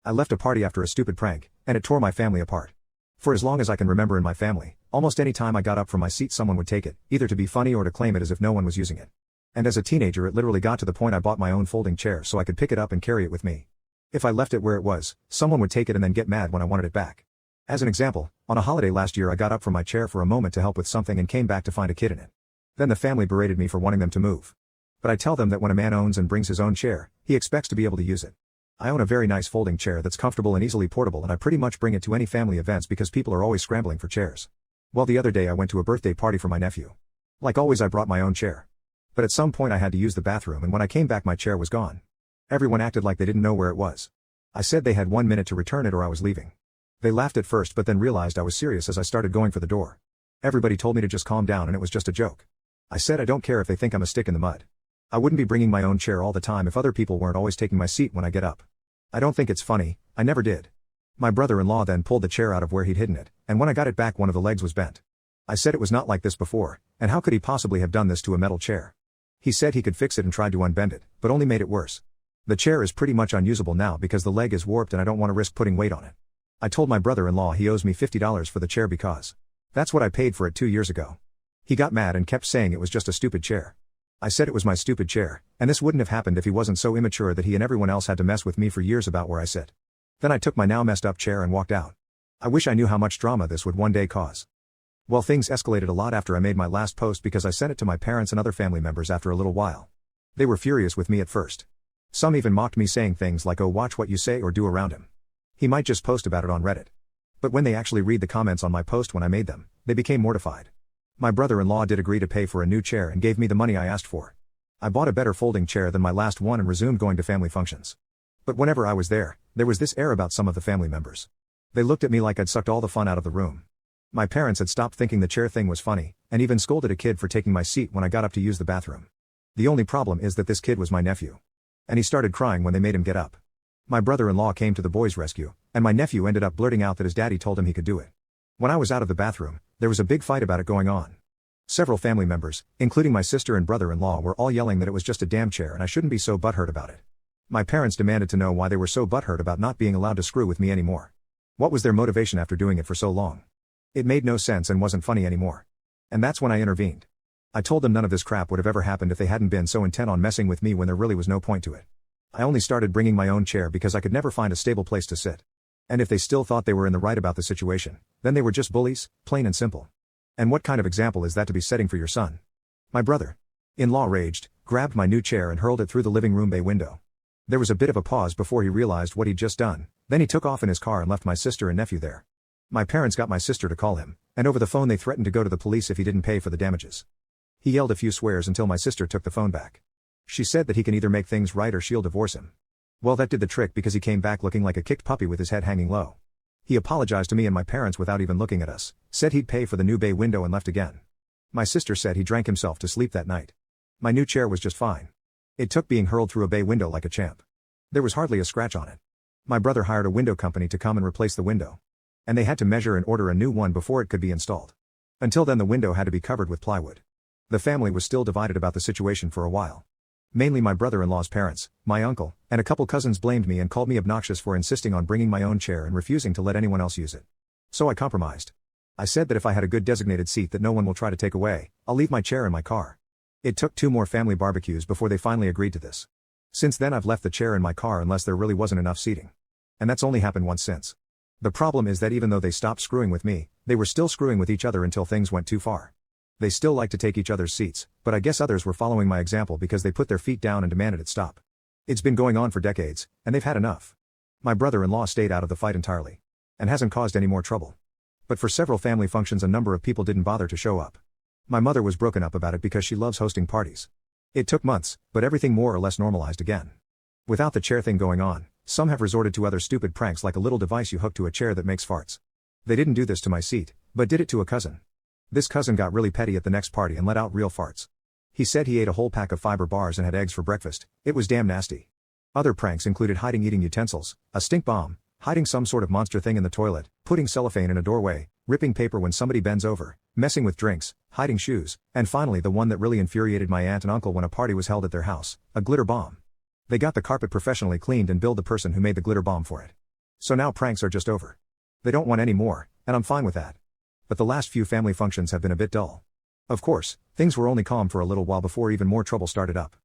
I left a party after a stupid prank, and it tore my family apart. For as long as I can remember in my family, almost any time I got up from my seat someone would take it, either to be funny or to claim it as if no one was using it. And as a teenager it literally got to the point I bought my own folding chair so I could pick it up and carry it with me. If I left it where it was, someone would take it and then get mad when I wanted it back. As an example, on a holiday last year I got up from my chair for a moment to help with something and came back to find a kid in it. Then the family berated me for wanting them to move. But I tell them that when a man owns and brings his own chair, he expects to be able to use it. I own a very nice folding chair that's comfortable and easily portable, and I pretty much bring it to any family events because people are always scrambling for chairs. Well, the other day I went to a birthday party for my nephew. Like always I brought my own chair. But at some point I had to use the bathroom, and when I came back my chair was gone. Everyone acted like they didn't know where it was. I said they had 1 minute to return it or I was leaving. They laughed at first but then realized I was serious as I started going for the door. Everybody told me to just calm down and it was just a joke. I said I don't care if they think I'm a stick in the mud. I wouldn't be bringing my own chair all the time if other people weren't always taking my seat when I get up. I don't think it's funny, I never did. My brother-in-law then pulled the chair out of where he'd hidden it, and when I got it back one of the legs was bent. I said it was not like this before, and how could he possibly have done this to a metal chair? He said he could fix it and tried to unbend it, but only made it worse. The chair is pretty much unusable now because the leg is warped and I don't want to risk putting weight on it. I told my brother-in-law he owes me $50 for the chair because that's what I paid for it 2 years ago. He got mad and kept saying it was just a stupid chair. I said it was my stupid chair, and this wouldn't have happened if he wasn't so immature that he and everyone else had to mess with me for years about where I sit. Then I took my now messed up chair and walked out. I wish I knew how much drama this would one day cause. Well, things escalated a lot after I made my last post because I sent it to my parents and other family members after a little while. They were furious with me at first. Some even mocked me saying things like, "Oh, watch what you say or do around him. He might just post about it on Reddit." But when they actually read the comments on my post when I made them, they became mortified. My brother-in-law did agree to pay for a new chair and gave me the money I asked for. I bought a better folding chair than my last one and resumed going to family functions. But whenever I was there was this air about some of the family members. They looked at me like I'd sucked all the fun out of the room. My parents had stopped thinking the chair thing was funny, and even scolded a kid for taking my seat when I got up to use the bathroom. The only problem is that this kid was my nephew. And he started crying when they made him get up. My brother-in-law came to the boys' rescue, and my nephew ended up blurting out that his daddy told him he could do it. When I was out of the bathroom, there was a big fight about it going on. Several family members, including my sister and brother-in-law, were all yelling that it was just a damn chair and I shouldn't be so butthurt about it. My parents demanded to know why they were so butthurt about not being allowed to screw with me anymore. What was their motivation after doing it for so long? It made no sense and wasn't funny anymore. And that's when I intervened. I told them none of this crap would have ever happened if they hadn't been so intent on messing with me when there really was no point to it. I only started bringing my own chair because I could never find a stable place to sit. And if they still thought they were in the right about the situation, then they were just bullies, plain and simple. And what kind of example is that to be setting for your son? My brother-in-law raged, grabbed my new chair and hurled it through the living room bay window. There was a bit of a pause before he realized what he'd just done, then he took off in his car and left my sister and nephew there. My parents got my sister to call him, and over the phone they threatened to go to the police if he didn't pay for the damages. He yelled a few swears until my sister took the phone back. She said that he can either make things right or she'll divorce him. Well, that did the trick because he came back looking like a kicked puppy with his head hanging low. He apologized to me and my parents without even looking at us, said he'd pay for the new bay window and left again. My sister said he drank himself to sleep that night. My new chair was just fine. It took being hurled through a bay window like a champ. There was hardly a scratch on it. My brother hired a window company to come and replace the window. And they had to measure and order a new one before it could be installed. Until then the window had to be covered with plywood. The family was still divided about the situation for a while. Mainly my brother-in-law's parents, my uncle, and a couple cousins blamed me and called me obnoxious for insisting on bringing my own chair and refusing to let anyone else use it. So I compromised. I said that if I had a good designated seat that no one will try to take away, I'll leave my chair in my car. It took 2 more family barbecues before they finally agreed to this. Since then I've left the chair in my car unless there really wasn't enough seating. And that's only happened once since. The problem is that even though they stopped screwing with me, they were still screwing with each other until things went too far. They still like to take each other's seats, but I guess others were following my example because they put their feet down and demanded it stop. It's been going on for decades, and they've had enough. My brother-in-law stayed out of the fight entirely. And hasn't caused any more trouble. But for several family functions a number of people didn't bother to show up. My mother was broken up about it because she loves hosting parties. It took months, but everything more or less normalized again. Without the chair thing going on, some have resorted to other stupid pranks like a little device you hook to a chair that makes farts. They didn't do this to my seat, but did it to a cousin. This cousin got really petty at the next party and let out real farts. He said he ate a whole pack of fiber bars and had eggs for breakfast. It was damn nasty. Other pranks included hiding eating utensils, a stink bomb, hiding some sort of monster thing in the toilet, putting cellophane in a doorway, ripping paper when somebody bends over, messing with drinks, hiding shoes, and finally the one that really infuriated my aunt and uncle when a party was held at their house, a glitter bomb. They got the carpet professionally cleaned and billed the person who made the glitter bomb for it. So now pranks are just over. They don't want any more, and I'm fine with that. But the last few family functions have been a bit dull. Of course, things were only calm for a little while before even more trouble started up.